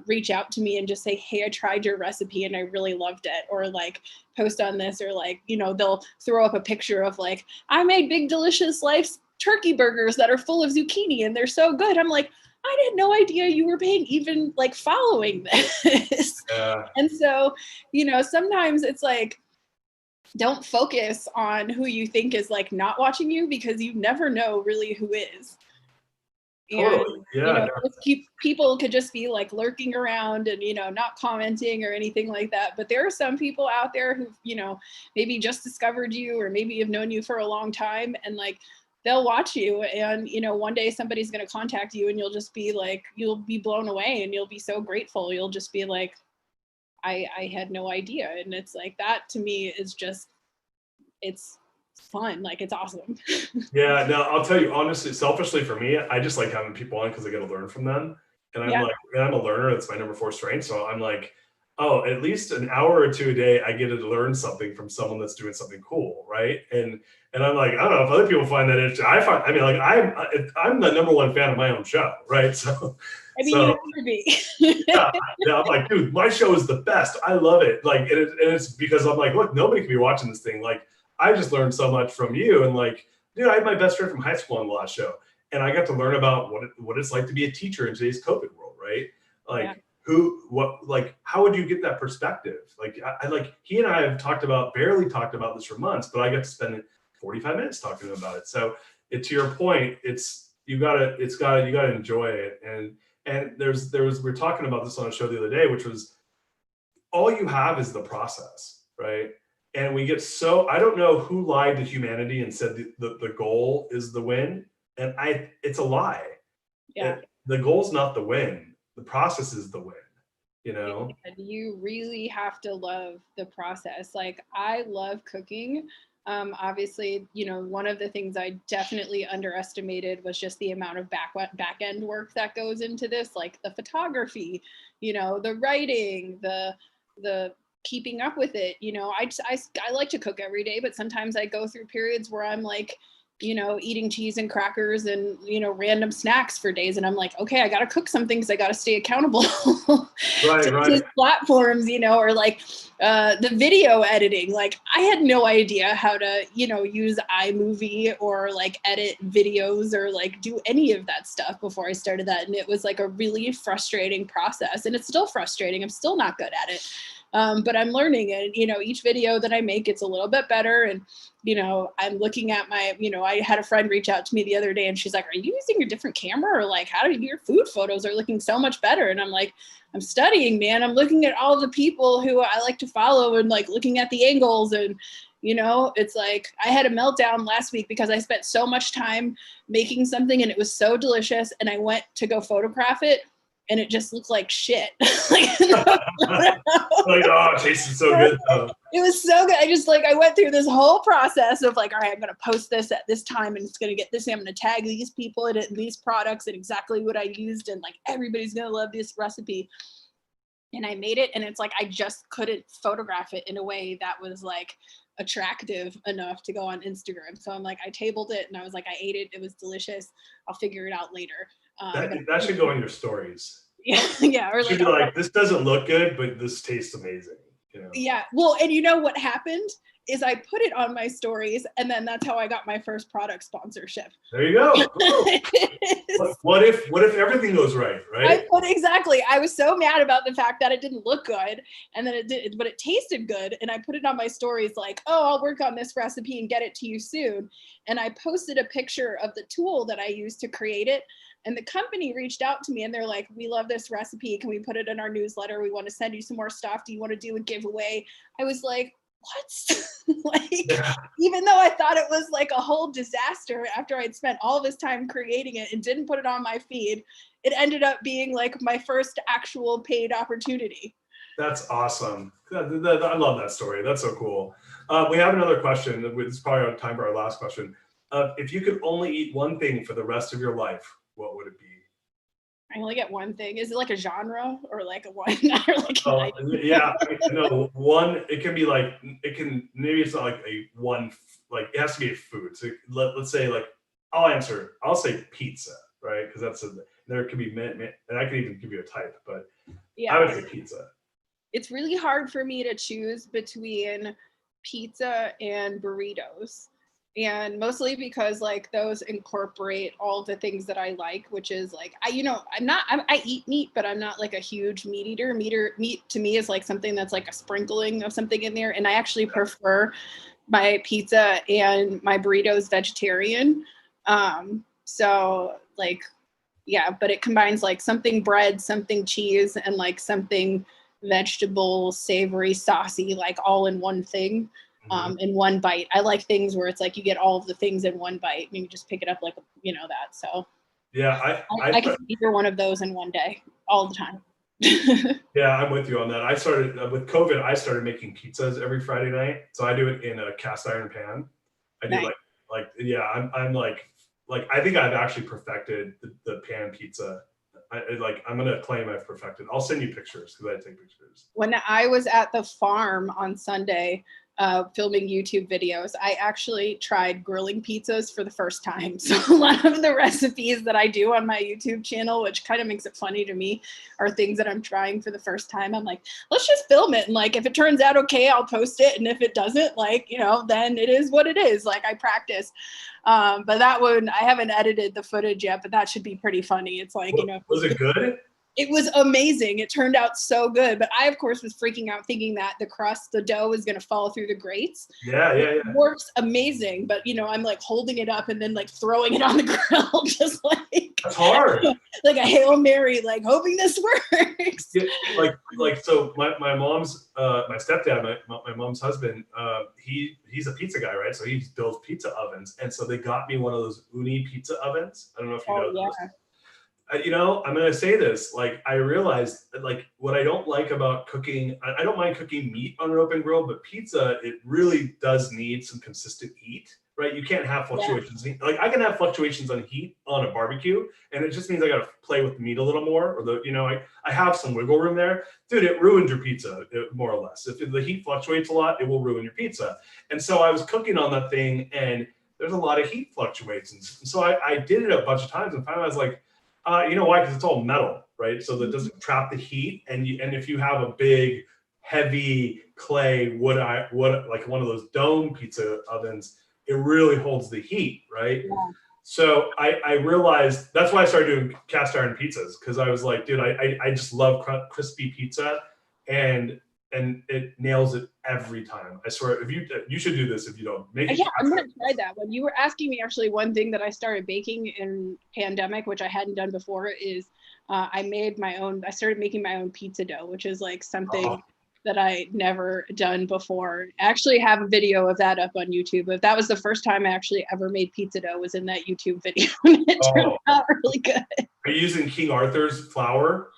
reach out to me and just say, hey, I tried your recipe and I really loved it. Or like post on this, or like, they'll throw up a picture of like, I made Big Delicious Life's turkey burgers that are full of zucchini and they're so good. I'm like, I had no idea you were paying even like following this. Yeah. And so, sometimes it's like, don't focus on who you think is like not watching you, because you never know really who is. Totally. And people could just be like lurking around and not commenting or anything like that, but there are some people out there who maybe just discovered you, or maybe have known you for a long time, and like they'll watch you, and one day somebody's going to contact you and you'll just be like, you'll be blown away and you'll be so grateful. You'll just be like, I had no idea. And it's like, that to me is just, it's fun. Like, it's awesome. Yeah, no, I'll tell you honestly, selfishly for me, I just like having people on because I get to learn from them. And I'm a learner. It's my number 4 strength. So I'm like, oh, at least an hour or 2 a day, I get to learn something from someone that's doing something cool, right? And I'm like, I don't know if other people find that interesting. I'm the number 1 fan of my own show, right? So you have to be. yeah, I'm like, dude, my show is the best. I love it. Like, and it's because I'm like, look, nobody can be watching this thing. Like, I just learned so much from you. And like, dude, I had my best friend from high school on the last show, and I got to learn about what it's like to be a teacher in today's COVID world, right? Like, how would you get that perspective? Like, he and I have barely talked about this for months, but I got to spend 45 minutes talking to him about it. So to your point, you gotta enjoy it. And we were talking about this on a show the other day, which was, all you have is the process, right? And we get I don't know who lied to humanity and said the goal is the win. And it's a lie. Yeah. The goal's not the win. The process is the win, And you really have to love the process. Like, I love cooking. Obviously, one of the things I definitely underestimated was just the amount of back end work that goes into this, like the photography, the writing, the keeping up with it. I like to cook every day, but sometimes I go through periods where I'm like, eating cheese and crackers and, random snacks for days. And I'm like, okay, I got to cook something because I got to stay accountable to these platforms, or like the video editing. Like, I had no idea how to, use iMovie or like edit videos or like do any of that stuff before I started that. And it was like a really frustrating process, and it's still frustrating. I'm still not good at it. But I'm learning, and, each video that I make, it's a little bit better. And, I'm looking at I had a friend reach out to me the other day, and she's like, are you using a different camera, or like, how do your food photos are looking so much better? And I'm like, I'm studying, man. I'm looking at all the people who I like to follow and like looking at the angles. And, it's like, I had a meltdown last week because I spent so much time making something and it was so delicious. And I went to go photograph it, and it just looked like shit. Oh, it tasted so good though. It was so good. I went through this whole process of like, all right, I'm going to post this at this time, and it's going to get this. I'm going to tag these people in it, and these products, and exactly what I used. And like, everybody's going to love this recipe. And I made it. And it's like, I just couldn't photograph it in a way that was like attractive enough to go on Instagram. So I'm like, I tabled it, and I was like, I ate it. It was delicious. I'll figure it out later. That should go in your stories. Yeah. Or should be like, this doesn't look good, but this tastes amazing. Yeah. Well, and what happened is I put it on my stories, and then that's how I got my first product sponsorship. There you go. What if everything goes right? Exactly. I was so mad about the fact that it didn't look good, and then it did, but it tasted good. And I put it on my stories like, oh, I'll work on this recipe and get it to you soon. And I posted a picture of the tool that I used to create it. And the company reached out to me and they're like, we love this recipe. Can we put it in our newsletter? We want to send you some more stuff. Do you want to do a giveaway? I was like, what? Even though I thought it was like a whole disaster after I'd spent all this time creating it and didn't put it on my feed, it ended up being like my first actual paid opportunity. That's awesome. I love that story. That's so cool. We have another question. It's probably time for our last question. If you could only eat one thing for the rest of your life, what would it be? I only get one thing. Is it like a genre or like a one? Yeah, no, one. It can be like maybe it's not like a one. Like it has to be a food. So let's say like I'll say pizza, right? Because there could be and I can even give you a type, but yeah, I would say pizza. It's really hard for me to choose between pizza and burritos. And mostly because like those incorporate all the things that I like, which is like, I eat meat, but I'm not like a huge meat eater. Meat to me is like something that's like a sprinkling of something in there. And I actually prefer my pizza and my burritos vegetarian. So like, yeah, but it combines like something bread, something cheese, and like something vegetable, savory, saucy, like all in one thing. In one bite. I like things where it's like you get all of the things in one bite and you just pick it up like, that. So yeah, I can eat either one of those in one day all the time. Yeah, I'm with you on that. I started with COVID. I started making pizzas every Friday night. So I do it in a cast iron pan. I do nice. I'm like I think I've actually perfected the pan pizza. I'm gonna claim I've perfected. I'll send you pictures because I take pictures. When I was at the farm on Sunday, filming YouTube videos, I actually tried grilling pizzas for the first time. So a lot of the recipes that I do on my YouTube channel, which kind of makes it funny to me, are things that I'm trying for the first time. I'm like, let's just film it. And like, if it turns out okay, I'll post it. And if it doesn't, then it is what it is. Like I practice. But that one, I haven't edited the footage yet, but that should be pretty funny. It's like, was it good? It was amazing. It turned out so good. But I, of course, was freaking out thinking that the dough was going to fall through the grates. Yeah. It works amazing. But, I'm like holding it up and then like throwing it on the grill, just like. That's hard. Like a Hail Mary, like hoping this works. Yeah, so my mom's, my stepdad, my mom's husband, he's a pizza guy, right? So he builds pizza ovens. And so they got me one of those Uni pizza ovens. I don't know if you know those. I'm going to say this, like, I realized like what I don't like about cooking, I don't mind cooking meat on an open grill, but pizza, it really does need some consistent heat, right? You can't have fluctuations. Yeah. Like I can have fluctuations on heat on a barbecue, and it just means I got to play with the meat a little more, or I have some wiggle room there. Dude, it ruined your pizza, more or less. If the heat fluctuates a lot, it will ruin your pizza. And so I was cooking on that thing, and there's a lot of heat fluctuations. So I did it a bunch of times, and finally I was like, you know why? Because it's all metal, right? So that doesn't trap the heat. And if you have a big, heavy clay wood, like one of those dome pizza ovens, it really holds the heat, right? Yeah. So I realized that's why I started doing cast iron pizzas, because I was like, dude, I just love crispy pizza, and it nails it every time. I swear, if you should do this if you don't make it. Yeah, I'm gonna try that. When you were asking me, actually, one thing that I started baking in pandemic, which I hadn't done before, is I started making my own pizza dough, which is like something that I never done before. I actually have a video of that up on YouTube, but that was the first time I actually ever made pizza dough, was in that YouTube video. And it turned out really good. Are you using King Arthur's flour?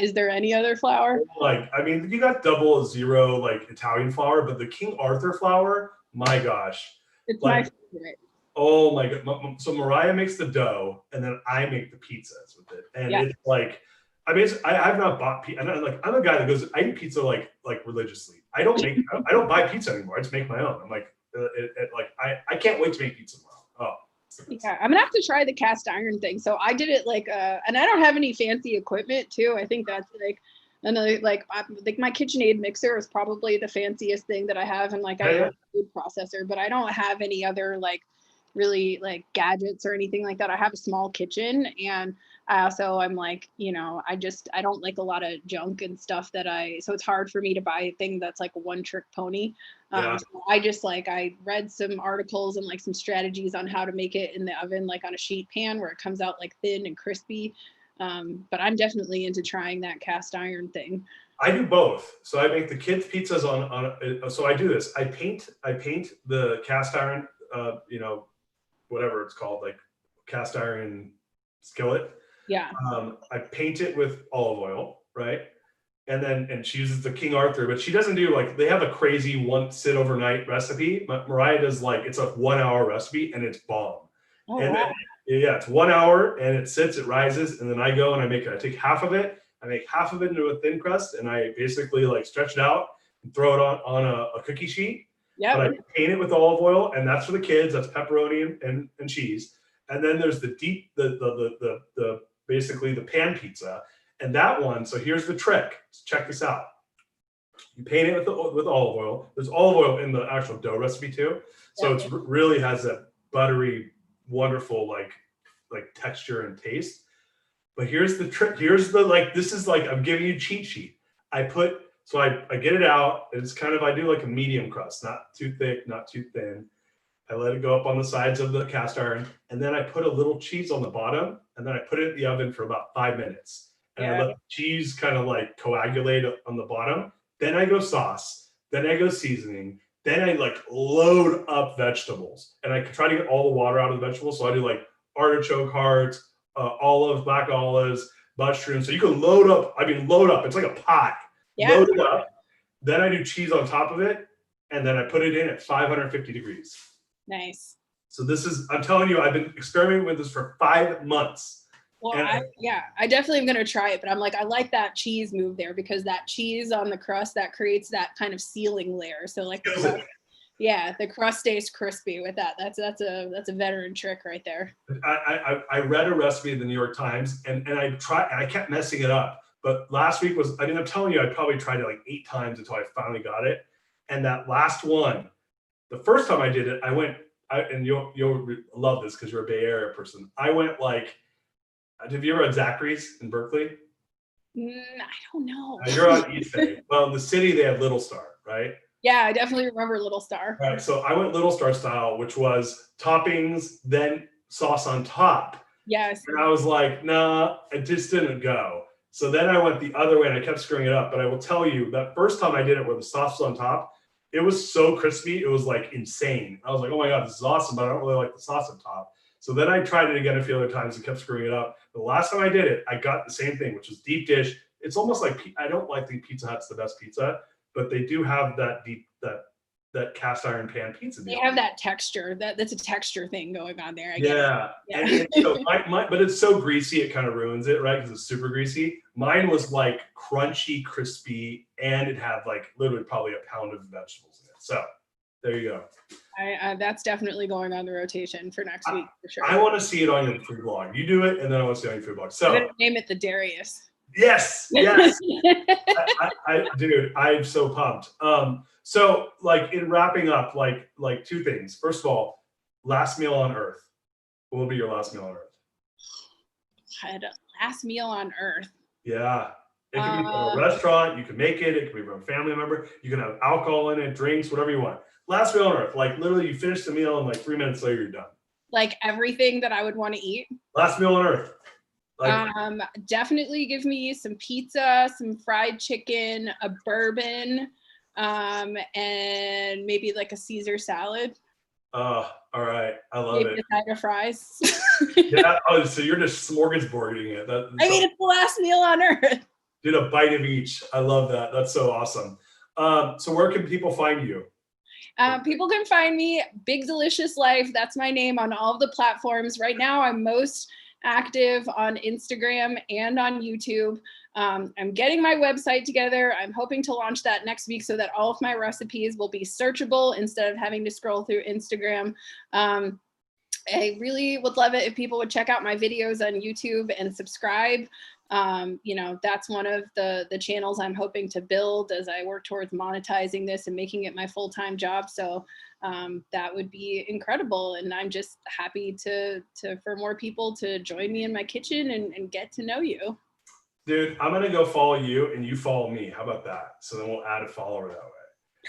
Is there any other flour? You got 00 Italian flour, but the King Arthur flour, my gosh. It's my favorite. Oh my God. So Mariah makes the dough, and then I make the pizzas with it. And it's like, I've not bought pizza. I'm a guy that goes, I eat pizza like religiously. I don't buy pizza anymore. I just make my own. I'm like, I can't wait to make pizza tomorrow. Oh. Yeah, I'm gonna have to try the cast iron thing. So I did it and I don't have any fancy equipment too. I think that's Another, like my KitchenAid mixer is probably the fanciest thing that I have, and like I have a food processor, but I don't have any other like really like gadgets or anything like that. I have a small kitchen, and I also, I'm like, you know, I don't like a lot of junk and stuff so it's hard for me to buy a thing that's like a one trick pony. So I read some articles and like some strategies on how to make it in the oven, like on a sheet pan where it comes out like thin and crispy. But I'm definitely into trying that cast iron thing. I do both. So I make the kids pizzas so I do this. I paint the cast iron, you know, whatever it's called, like cast iron skillet. Yeah. I paint it with olive oil, right? And she uses the King Arthur, but she doesn't do like, they have a crazy one sit overnight recipe. Mariah does like, it's a 1 hour recipe and it's bomb. Oh, and wow. then, yeah, it's 1 hour and it sits, it rises. And then I go and I take half of it, I make half of it into a thin crust, and I basically like stretch it out and throw it on a cookie sheet. Yeah. But I paint it with olive oil, and that's for the kids. That's pepperoni and cheese. And then there's the deep, the basically the pan pizza. And that one, so here's the trick. Check this out. You paint it with olive oil. There's olive oil in the actual dough recipe too. So it's really has that buttery, wonderful like texture and taste. But here's the trick. Here's the this is like, I'm giving you a cheat sheet. I get it out. It's kind of, I do like a medium crust, not too thick, not too thin. I let it go up on the sides of the cast iron, and then I put a little cheese on the bottom, and then I put it in the oven for about 5 minutes. And I let the cheese kind of like coagulate on the bottom. Then I go sauce. Then I go seasoning. Then I like load up vegetables, and I try to get all the water out of the vegetables. So I do like artichoke hearts, olives, black olives, mushrooms. So you can load up. It's like a pot. Yeah. Load it up. Then I do cheese on top of it, and then I put it in at 550 degrees. Nice. So I'm telling you, I've been experimenting with this for 5 months. Well, I definitely am going to try it, but I'm like, I like that cheese move there, because that cheese on the crust, that creates that kind of sealing layer. So like, the crust stays crispy with that. That's a veteran trick right there. I read a recipe in the New York Times, and I kept messing it up. But last week I'm telling you, I probably tried it like 8 times until I finally got it. And that last one, the first time I did it, and you'll love this because you're a Bay Area person. I went like, have you ever had Zachary's in Berkeley? I don't know. You're on East Bay. Well, in the city, they have Little Star, right? Yeah, I definitely remember Little Star. Right. So I went Little Star style, which was toppings, then sauce on top. Yes. And I was like, nah, it just didn't go. So then I went the other way, and I kept screwing it up. But I will tell you, that first time I did it where the sauce was on top, it was so crispy. It was like insane. I was like, oh my God, this is awesome, but I don't really like the sauce on top. So then I tried it again a few other times and kept screwing it up. The last time I did it, I got the same thing, which was deep dish. It's almost like, I don't like the Pizza Hut's the best pizza, but they do have that that cast iron pan pizza. They have that texture. That's a texture thing going on there. Yeah. And so but it's so greasy, it kind of ruins it, right? Because it's super greasy. Mine was like crunchy, crispy, and it had like literally probably a pound of vegetables in it. So there you go. That's definitely going on the rotation for next week for sure. I want to see it on your food blog. You do it, and then I want to see it on your food blog. So I'm gonna name it the Darius. Yes. Dude, I'm so pumped. So like in wrapping up, like 2 things. First of all, last meal on Earth. What will be your last meal on Earth? Last meal on Earth. Yeah. It can be from a restaurant. You can make it. It can be from a family member. You can have alcohol in it, drinks, whatever you want. Last meal on Earth. Like literally, you finish the meal and like 3 minutes later, you're done. Like everything that I would want to eat. Last meal on Earth. Like, definitely give me some pizza, some fried chicken, a bourbon, and maybe like a Caesar salad. Oh, all right. I love it. A side of fries. Yeah. Oh, so you're just smorgasbording it. It's the last meal on Earth. Did a bite of each. I love that. That's so awesome. So where can people find you? People can find me, Big Delicious Life. That's my name on all of the platforms. Right now, I'm most active on Instagram and on YouTube. I'm getting my website together. I'm hoping to launch that next week so that all of my recipes will be searchable instead of having to scroll through Instagram. I really would love it if people would check out my videos on YouTube and subscribe. You know, that's one of the channels I'm hoping to build as I work towards monetizing this and making it my full-time job. So that would be incredible. And I'm just happy for more people to join me in my kitchen and get to know you. Dude, I'm gonna go follow you and you follow me. How about that? So then we'll add a follower that way.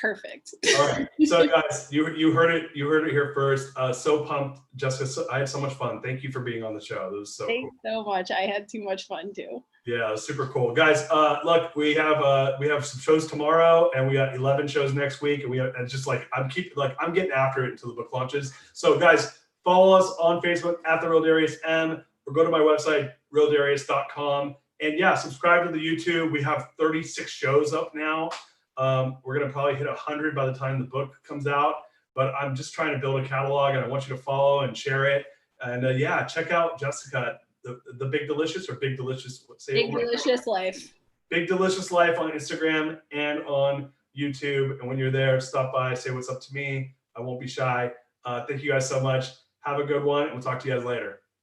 Perfect. All right. So guys, you heard it here first. So pumped, Jessica. I had so much fun. Thank you for being on the show. This was so cool. Thanks so much. I had too much fun too. Yeah, it was super cool. Guys, look, we have some shows tomorrow and we got 11 shows next week. And and just like I'm getting after it until the book launches. So guys, follow us on Facebook at The Real Darius M, or go to my website, realdarius.com. And yeah, subscribe to the YouTube. We have 36 shows up now. We're going to probably hit 100 by the time the book comes out, but I'm just trying to build a catalog and I want you to follow and share it. And yeah, check out Jessica, the Big Delicious, or Big Delicious. Big Delicious Life. Big Delicious Life on Instagram and on YouTube. And when you're there, stop by, say what's up to me. I won't be shy. Thank you guys so much. Have a good one. And we'll talk to you guys later.